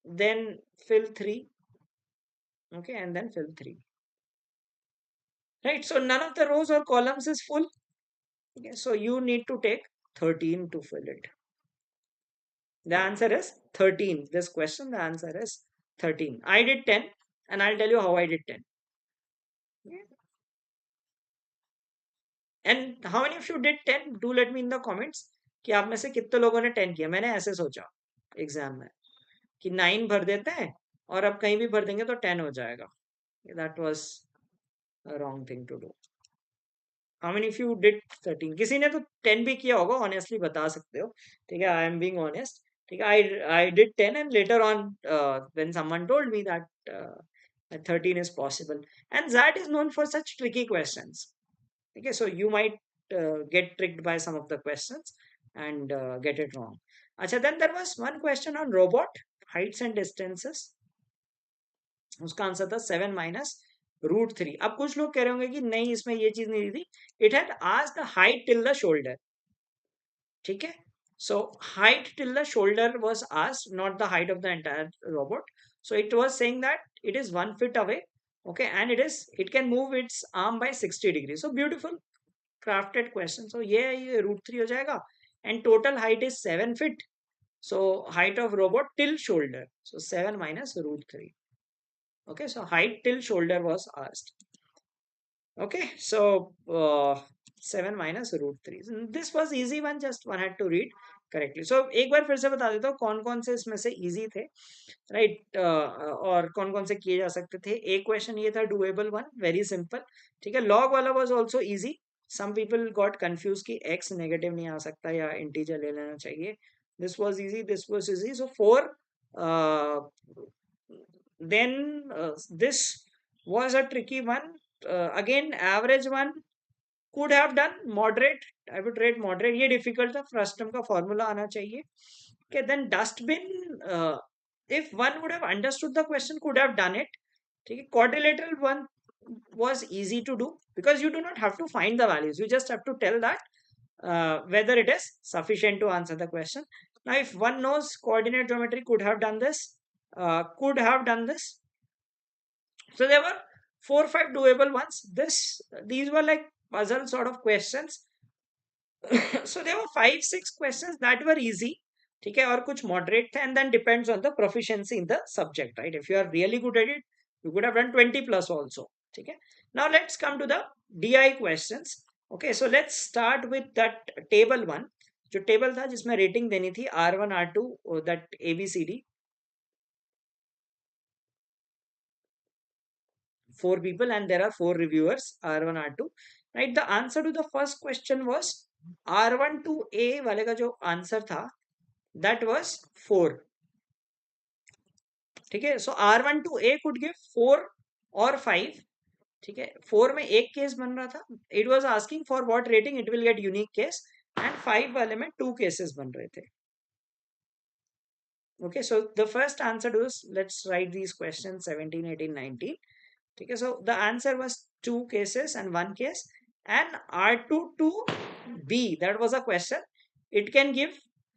then fill 3, okay, and then fill 3, right? So none of the rows or columns is full. Okay, so you need to take 13 to fill it. The answer is 13. This question, the answer is 13. I did 10 and I'll tell you how I did 10. Yeah. And how many of you did 10? Do let me in the comments कि आप में से कितने लोगों ने 10 किया. मैंने ऐसे सोचा एग्जाम में कि 9 भर देते हैं और अब कहीं भी भर देंगे तो 10 हो जाएगा. That was a wrong thing to do. How many of you did 13? किसी ने तो 10 भी किया होगा, ऑनेस्टली बता सकते हो. ठीक है, आई एम बीइंग ऑनेस्ट. ठीक है, I did 10 and later on when someone told me that 13 is possible. And that is known for such tricky questions. Okay, so you might get tricked by some of the questions and get it wrong. अच्छा, then there was one question on robot heights and distances. उसका answer था 7 minus √3. अब कुछ लोग कह रहे होंगे कि नहीं इसमें ये चीज नहीं दी थी. It had asked the height till the shoulder. ठीक है, so height till the shoulder was asked, not the height of the entire robot. So it was saying that it is 1 foot away, okay, and it can move its arm by 60 degrees. So beautiful crafted question. So ये √3 हो जाएगा and total height is 7 feet. So height of robot till shoulder, so 7 minus √3. Okay, so height till shoulder was asked. Okay, so 7 minus √3. This was easy one, just one had to read correctly. So एक बार फिर से बता देता हूँ कौन कौन से इसमें से easy थे, right? और कौन कौन से किए जा सकते थे. एक क्वेश्चन ये था doable one, very simple. ठीक है, log वाला was also easy. Some people got confused कि x negative नहीं आ सकता या integer ले लेना चाहिए. This was easy, this was easy. So 4. uh, then this was a tricky one. Again, average one could have done. Moderate, I would rate moderate. ये difficult था. Frustum का formula आना चाहिए. Okay, then dustbin. If one would have understood the question, could have done it. Okay, quadrilateral one was easy to do because you do not have to find the values. You just have to tell that whether it is sufficient to answer the question. Now, if one knows coordinate geometry, could have done this. Could have done this. So there were 4 or 5 doable ones. These were like puzzle sort of questions. So there were 5 6 questions that were easy. ठीक है, और कुछ moderate थे, and then depends on the proficiency in the subject, right? If you are really good at it, you could have done 20 plus also. ठीक है. Now let's come to the DI questions. Okay, so let's start with that table one. जो table था जिसमें rating देनी थी R1 R2 that ABCD. 4 people and there are 4 reviewers, R1 R2, right? The answer to the first question was R1 to A वाले का जो answer था that was 4. ठीक है, so R1 to A could give 4 or 5. ठीक है, 4 में एक केस बन रहा था. It was asking for what rating it will get unique case, and 5 वाले में 2 cases बन रहे थे. Okay, so the first answer to this, let's write these questions 17 18 19. Okay, so the answer was 2 cases and 1 case, and R2 to B, that was a question. It can give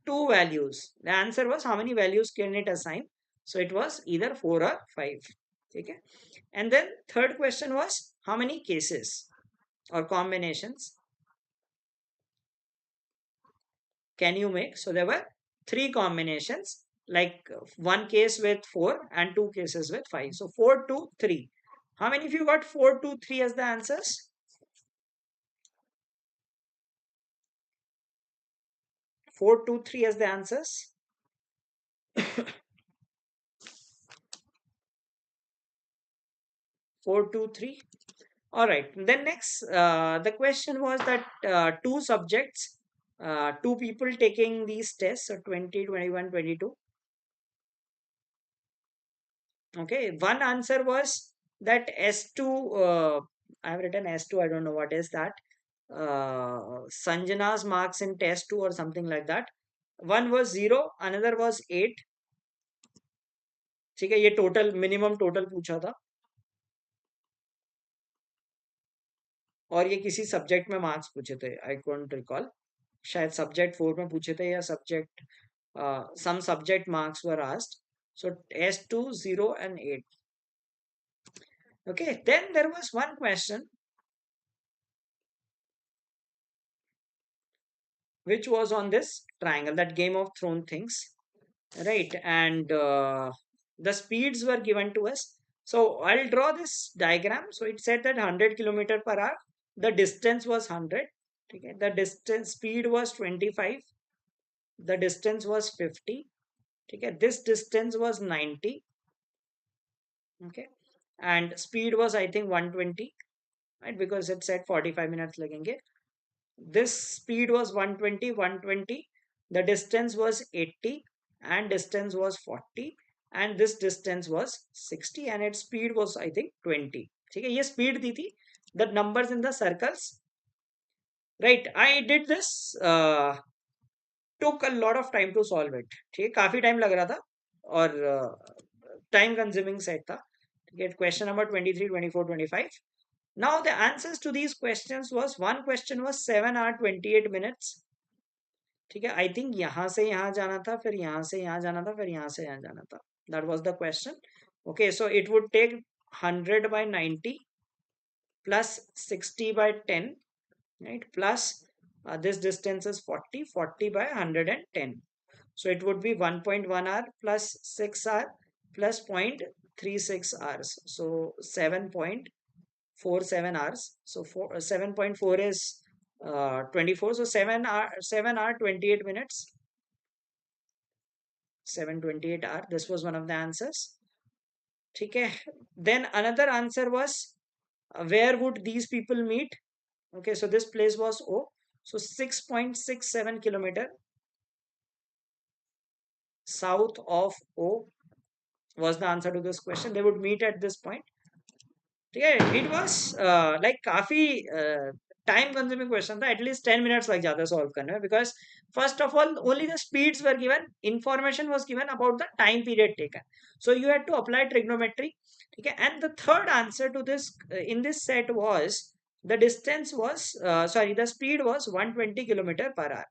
two values. The answer was how many values can it assign? So it was either 4 or 5. Okay. And then third question was how many cases or combinations can you make? So there were three combinations, like one case with 4 and two cases with 5. So 4, 2, 3. How many of you got 4, 2, 3 as the answers? 4, 2, 3 as the answers. 4, 2, 3. All right. Then next, the question was that two subjects, two people taking these tests, so 20, 21, 22. Okay. One answer was that S2, I have written S2, I don't know what is that. Sanjana's marks in test 2 or something like that. One was 0, another was 8. ठीक है, ये total minimum total पूछा था और ये किसी subject में marks पूछे थे, आई डोंट रिकॉल. शायद सब्जेक्ट 4 में पूछे थे या subject some subject marks were asked. So S2, 0 and 8. Okay, then there was one question which was on this triangle, that Game of Thrones things, right? And the speeds were given to us. So I'll draw this diagram. So it said that 100 kilometer per hour, the distance was 100. Okay, the distance speed was 25, the distance was 50. Okay, this distance was 90. Okay, and speed was I think 120, right? Because it said 45 minutes lagenge. This speed was 120, 120. The distance was 80 and distance was 40 and this distance was 60 and its speed was I think 20. ठीक है, ये speed दी थी, the numbers in the circles, right? I did this, took a lot of time to solve it. ठीक है, काफी time लग रहा था और time consuming set था. ठीक है, question number 23, 24, 25. Now the answers to these questions was, one question was 7 hour 28 minutes. ठीक है, आई थिंक यहां से यहां जाना था, फिर यहां से यहां जाना था, फिर यहां से यहां जाना था. That was the question. Okay, so it would take 100 by 90 plus 60 by 10, right? Plus this distance is 40, 40 by 110. So it would be 1.1 hour plus 6 hour plus 0.36 hours. So 7.47 hours. So 7.4 is 24. So 7 hour 28 minutes. 728 hour. This was one of the answers. Okay. Then another answer was, where would these people meet? Okay, so this place was O. So 6.67 kilometer south of O was the answer to this question. They would meet at this point. Yeah, it was like काफी time consuming question था. At least 10 minutes लग जाता solve करने में, because first of all only the speeds were given, information was given about the time period taken. So you had to apply trigonometry. Okay, and the third answer to this in this set was, the distance was sorry, the speed was 120 kilometer per hour.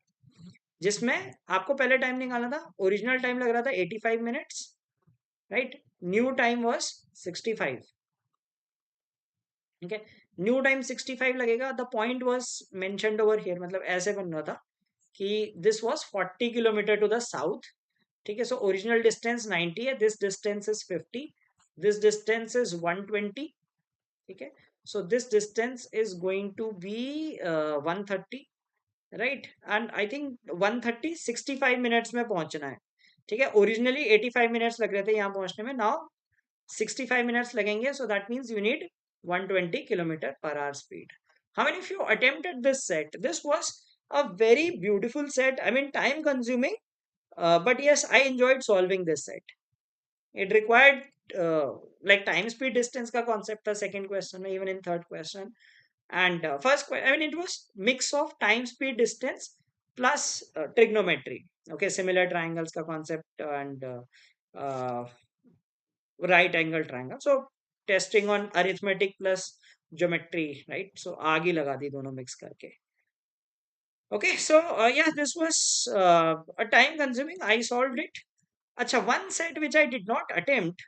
जिसमें आपको पहले time निकालना था. Original time लग रहा था 85 minutes, right? New time was 65. ठीक है, न्यू टाइम 65 लगेगा. The point was mentioned over here, मतलब ऐसे बन रहा था कि this was 40 kilometre to the south. ठीक है, सो ओरिजिनल डिस्टेंस 90 है, this distance is 50, this distance is 120. ठीक है, so this distance is going to be 130, right? And I think 130 65 minutes में पहुंचना है. ठीक है, ओरिजिनली 85 मिनट्स लग रहे थे यहाँ पहुंचने में, नाउ 65 minutes लगेंगे. So that means you need 120 kilometer per hour speed. How many of you attempted this set? This was a very beautiful set. I mean, time consuming, but yes, I enjoyed solving this set. It required like time, speed, distance का concept था second question में, even in third question. And I mean, it was mix of time, speed, distance plus trigonometry. Okay, similar triangles का concept and uh, right angle triangle. So testing on arithmetic plus geometry, right? So आग ही लगा दी दोनों mix करके. Okay, so yeah, this was a time consuming. I solved it. अच्छा, one set which I did not attempt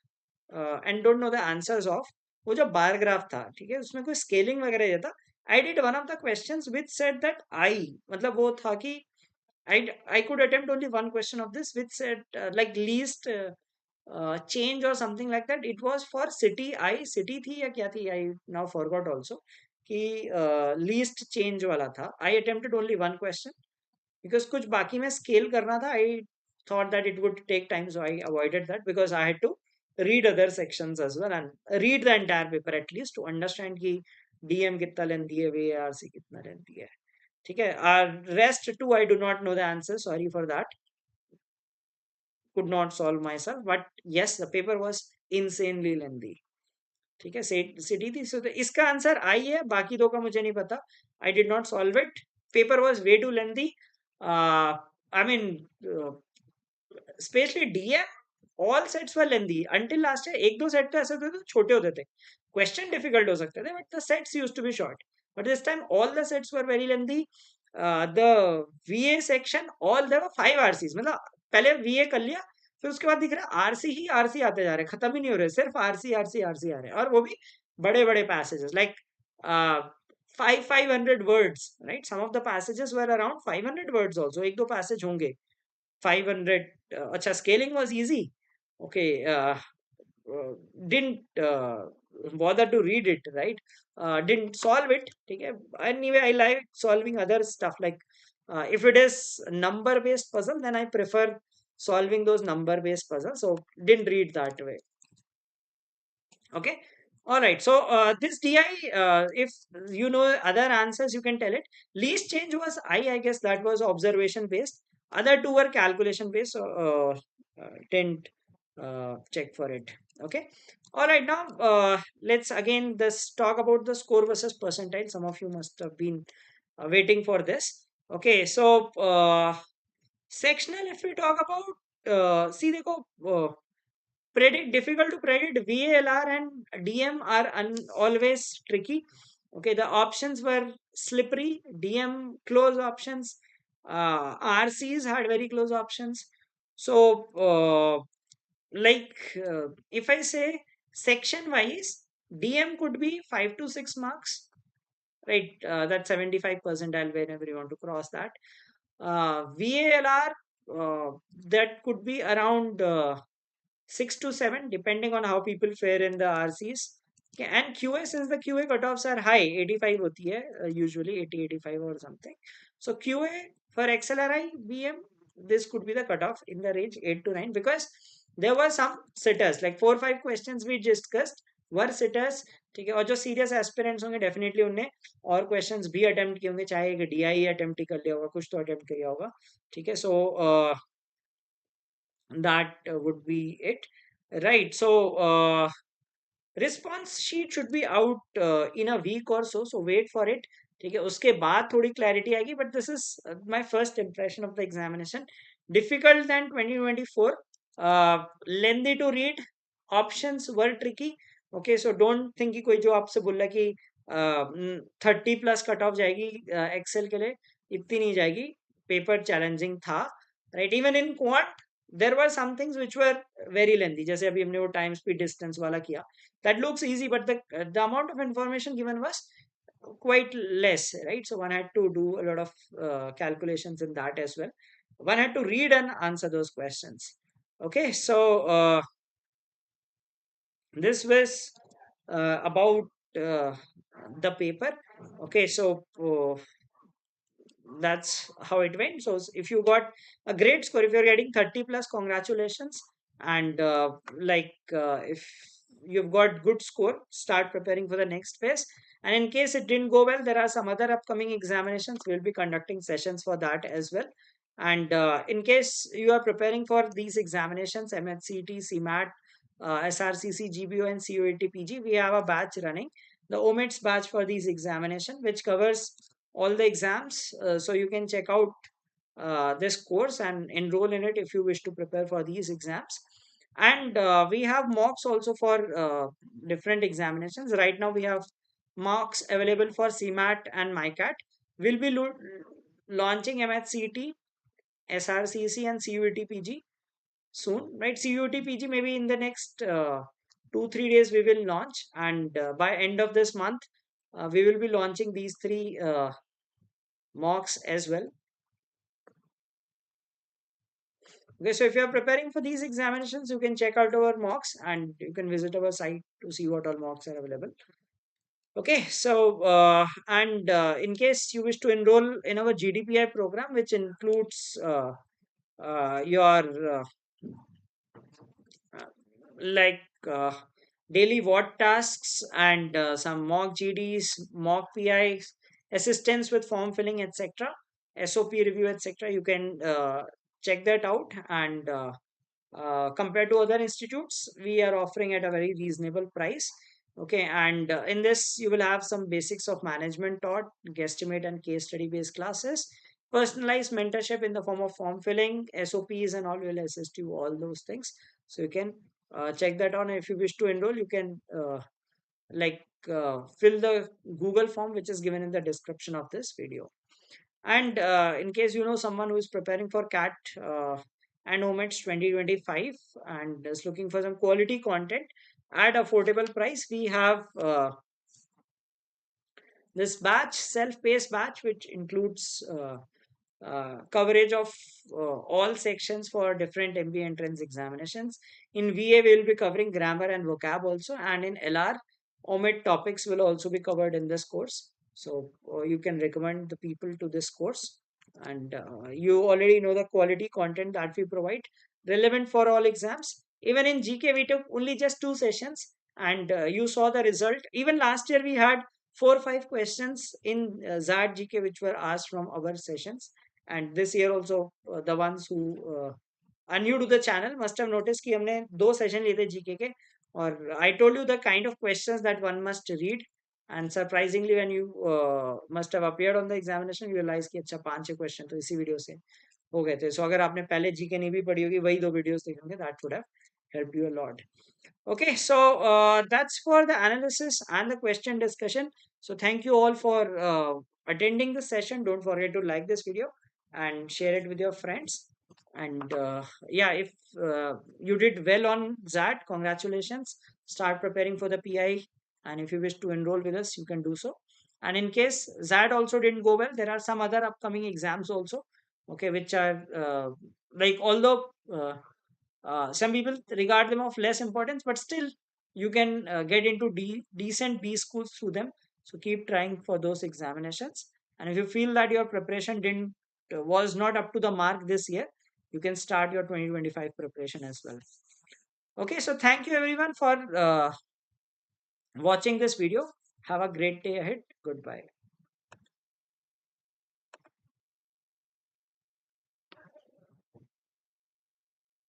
and don't know the answers of, वो जो bar graph था, ठीक है, उसमें कोई स्केलिंग वगैरह ये था. I did one of the questions which said that I, मतलब वो था कि I could attempt only one question of this which said like least change or something like that. It was for city. I city थी या क्या थी, I now forgot also, कि least change वाला था. I attempted only one question because कुछ बाकी में scale करना था. I thought that it would take time, so I avoided that because I had to read other sections as well and read the entire paper at least to understand कि DM कितना lengthy है, VARC कितना lengthy है. ठीक है. Rest two I do not know the answer. Sorry for that. Could not solve myself. But yes, the paper was insanely lengthy. ठीक है. City थी. So इसका आंसर आई है, बाकी दो का मुझे नहीं पता. I did not solve it. Paper was way too lengthy. I mean, specially DM, all sets were lengthy until last year. एक दो सेट तो ऐसे होते थे छोटे होते थे, क्वेश्चन डिफिकल्ट हो सकते थे, but the sets used to be short. But this time all the sets were very lengthy. The VA section all there were 5 RCs. मतलब पहले वीए कर लिया, फिर उसके बाद दिख रहा है आरसी ही आरसी आते जा रहे हैं, खत्म ही नहीं हो रहे, सिर्फ आरसी आरसी आरसी आ रहे हैं, और वो भी बड़े बड़े passages like 500 words, right? Some of the passages were around 500 words also. एक दो पैसेज होंगे 500. अच्छा, scaling was easy. Okay, didn't bother to read it, right? Didn't solve it. Okay. Anyway, I like solving other stuff like if it is number based puzzle, then I prefer solving those number based puzzles. So didn't read that way. Okay. All right. So this DI, if you know other answers, you can tell it. Least change was I guess that was observation based. Other two were calculation based. So didn't check for it. Okay. All right. Now let's again this talk about the score versus percentile. Some of you must have been waiting for this. Okay. So sectional, if we talk about, see, देखो, predict difficult to predict. VALR and DM are always tricky. Okay, the options were slippery. DM close options. RCs had very close options. So, if I say section wise, DM could be 5 to 6 marks, right? That's 75 percentile whenever you want to cross that. VALR, that could be around 6 to 7, depending on how people fare in the RCs. Okay, and QA, since the QA cutoffs are high, 85 hoti hai, usually 80, 85 or something. So QA for XLRI, BM, this could be the cutoff in the range 8 to 9 because there were some sitters, like 4 or 5 questions we discussed were sitters. ठीक है. और जो serious aspirants होंगे definitely उनने और questions भी attempt किए होंगे, चाहे एक डीआई अटेम्प्ट ही कर लिया होगा, कुछ तो अटेम्प्ट किया होगा. ठीक है. सो that would be it, right? So response sheet should be out in a week or so, so wait for it. ठीक है. उसके बाद थोड़ी क्लैरिटी आएगी, but this is my first impression of the examination. Difficult than 2024. Lengthy to read. Options were tricky. Okay, so don't think कि कोई जो आपसे बोल रहा है कि 30+ कट ऑफ जाएगी एक्सेल के लिए, इतनी नहीं जाएगी. पेपर चैलेंजिंग था, right? Even in quant there were some things which were very lengthy, जैसे अभी हमने वो टाइम स्पीड डिस्टेंस वाला किया. That looks easy, but the amount of information given was quite less, right? So one had to do a lot of calculations in that as well. One had to read and answer those questions. Okay, so this was about the paper. Okay, so that's how it went. So if you got a great score, if you're getting 30+, congratulations. And if you've got good score, start preparing for the next phase. And in case it didn't go well, there are some other upcoming examinations. We'll be conducting sessions for that as well. And in case you are preparing for these examinations, MHCT, CMAT, SRCC, GBO, and COET PG, we have a batch running, the OMITS batch for these examination, which covers all the exams. So you can check out this course and enroll in it if you wish to prepare for these exams. And we have mocks also for different examinations. Right now we have mocks available for CMAT and MyCat. We'll be launching MHCT, SRCC, and CUET-PG soon, right? CUET-PG maybe in the next 2-3 days we will launch, and by end of this month we will be launching these three mocks as well. Okay, so if you are preparing for these examinations, you can check out our mocks and you can visit our site to see what all mocks are available. Okay, so and in case you wish to enroll in our GDPI program, which includes your uh, like daily what tasks and some mock GDs, mock PIs, assistance with form filling, etc., SOP review, etc. You can check that out, and compared to other institutes, we are offering at a very reasonable price. Okay, and in this, you will have some basics of management taught, guesstimate and case study based classes, personalized mentorship in the form of form filling, SOPs, and all will assist you all those things. So you can check that on. If you wish to enroll, you can fill the Google form which is given in the description of this video. And in case you know someone who is preparing for CAT and OMETS 2025 and is looking for some quality content at affordable price, we have this batch, self-paced batch, which includes coverage of all sections for different MBA entrance examinations. In VA, we will be covering grammar and vocab also, and in LR, OMIT topics will also be covered in this course. So you can recommend the people to this course, and you already know the quality content that we provide, relevant for all exams. Even in GK, we took only just 2 sessions, and you saw the result. Even last year, we had 4 or 5 questions in XAT GK which were asked from our sessions, and this year also the ones who are new to the channel must have noticed कि हमने 2 session लिए थे GK के, और I told you the kind of questions that one must read, and surprisingly when you must have appeared on the examination you realize कि अच्छा 5-6 question तो इसी वीडियो से हो गए थे. सो अगर आपने पहले जीके नहीं भी पढ़ी होगी वही 2 वीडियोस देखेंगे, that would have helped you a lot. Okay, so that's for the analysis and the question discussion. So thank you all for attending the session. Don't forget to like this video and share it with your friends. And yeah, if you did well on XAT, congratulations. Start preparing for the PI. And if you wish to enroll with us, you can do so. And in case XAT also didn't go well, there are some other upcoming exams also. Okay, which are although some people regard them of less importance, but still you can get into decent B schools through them. So keep trying for those examinations. And if you feel that your preparation didn't was not up to the mark this year, you can start your 2025 preparation as well. Okay, so thank you everyone for watching this video. Have a great day ahead. Goodbye.